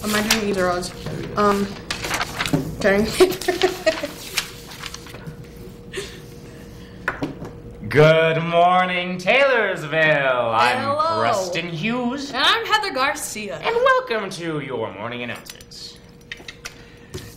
Am I doing either odds? Okay. Good morning, Taylorsville. I'm Hello. Preston Hughes. And I'm Heather Garcia. And welcome to your morning announcements.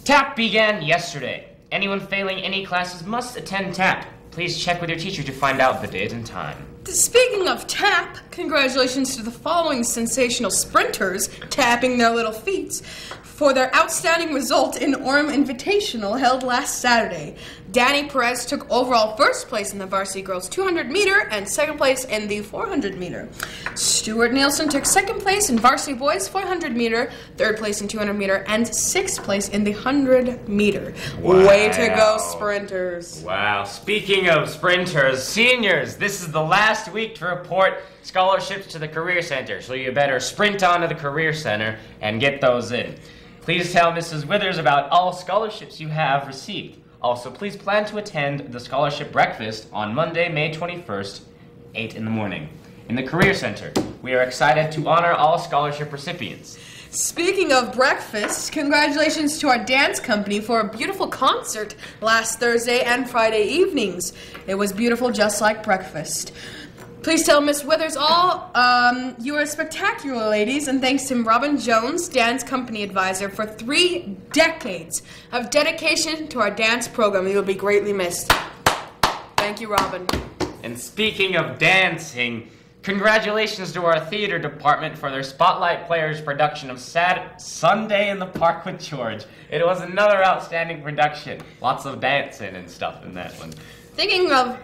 TAP began yesterday. Anyone failing any classes must attend TAP. Please check with your teacher to find out the date and time. Speaking of tap, congratulations to the following sensational sprinters tapping their little feet for their outstanding result in Orem Invitational held last Saturday. Danny Perez took overall first place in the varsity girls 200 meter and second place in the 400 meter. Stuart Nielsen took second place in varsity boys 400 meter, third place in 200 meter, and sixth place in the 100 meter. Wow. Way to go, sprinters. Wow. Speaking of sprinters, seniors, this is the last week to report scholarships to the Career Center, so you better sprint on to the Career Center and get those in. Please tell Mrs. Withers about all scholarships you have received. Also, please plan to attend the scholarship breakfast on Monday, May 21st, 8 in the morning. In the Career Center, we are excited to honor all scholarship recipients. Speaking of breakfast, congratulations to our dance company for a beautiful concert last Thursday and Friday evenings. It was beautiful just like breakfast. Please tell Miss Withers all you are spectacular, ladies, and thanks to Robin Jones, dance company advisor, for 3 decades of dedication to our dance program. You will be greatly missed. Thank you, Robin. And speaking of dancing, congratulations to our theater department for their Spotlight Players production of Sunday in the Park with George. It was another outstanding production. Lots of dancing and stuff in that one.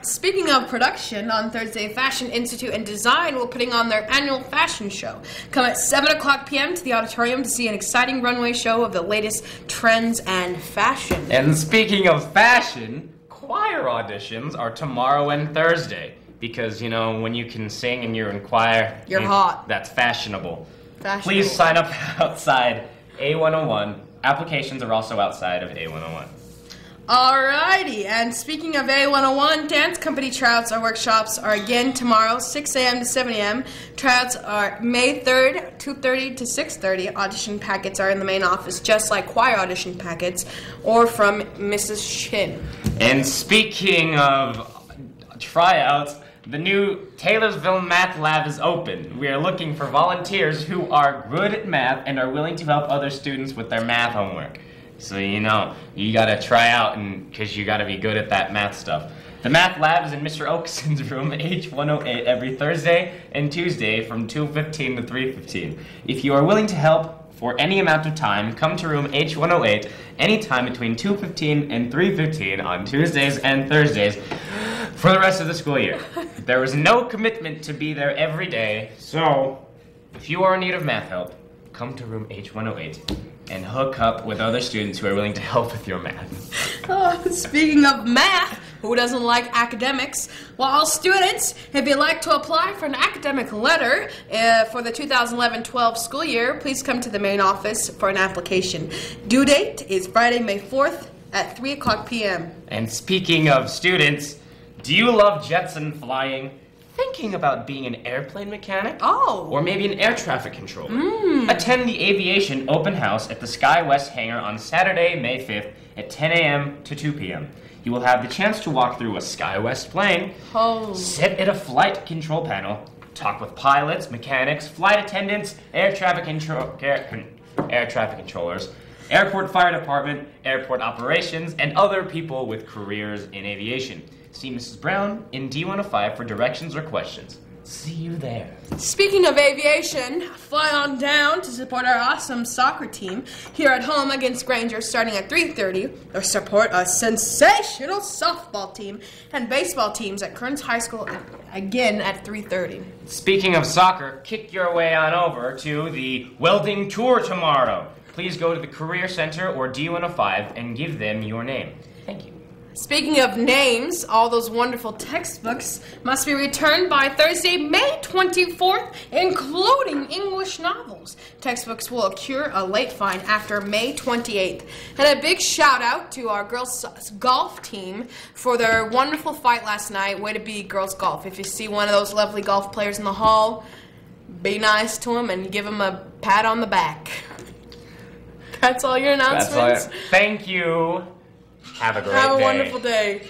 Speaking of production, on Thursday, Fashion Institute and Design will putting on their annual fashion show. Come at 7 o'clock p.m. to the auditorium to see an exciting runway show of the latest trends and fashion. And speaking of fashion, choir auditions are tomorrow and Thursday. Because, you know, when you can sing and you're in choir, you're hot. That's fashionable. Fashionable. Please sign up outside A101. Applications are also outside of A101. Alrighty, and speaking of A101, dance company tryouts or workshops are again tomorrow, 6 a.m. to 7 a.m. Tryouts are May 3rd, 2:30 to 6:30. Audition packets are in the main office, just like choir audition packets, or from Mrs. Shin. And speaking of tryouts, the new Taylorsville Math Lab is open. We are looking for volunteers who are good at math and are willing to help other students with their math homework. So, you know, you gotta try out because you gotta be good at that math stuff. The Math Lab is in Mr. Oakson's room, H108, every Thursday and Tuesday from 2:15 to 3:15. If you are willing to help for any amount of time, come to room H108 anytime between 2:15 and 3:15 on Tuesdays and Thursdays for the rest of the school year. There is no commitment to be there every day, so if you are in need of math help, come to room H108 and hook up with other students who are willing to help with your math. Oh, speaking of math, who doesn't like academics? Well, all students, if you'd like to apply for an academic letter for the 2011-12 school year, please come to the main office for an application. Due date is Friday, May 4th at 3 o'clock p.m. And speaking of students, do you love jets and flying? Thinking about being an airplane mechanic? Oh. Or maybe an air traffic controller? Attend the aviation open house at the Sky West hangar on Saturday, May 5th at 10 a.m. to 2 p.m. You will have the chance to walk through a Sky West plane, sit at a flight control panel, talk with pilots, mechanics, flight attendants, air traffic controllers, airport fire department, airport operations, and other people with careers in aviation. See Mrs. Brown in D105 for directions or questions. See you there. Speaking of aviation, fly on down to support our awesome soccer team here at home against Granger starting at 3:30, or support a sensational softball team and baseball teams at Kearns High School again at 3:30. Speaking of soccer, kick your way on over to the welding tour tomorrow. Please go to the Career Center or D105 and give them your name. Thank you. Speaking of names, all those wonderful textbooks must be returned by Thursday, May 24th, including English novels. Textbooks will occur a late fine after May 28th. And a big shout out to our girls golf team for their wonderful fight last night. Way to be, girls golf. If you see one of those lovely golf players in the hall, be nice to them and give them a pat on the back. That's all your That's all. announcements? Thank you. Have a great day. Have a wonderful day.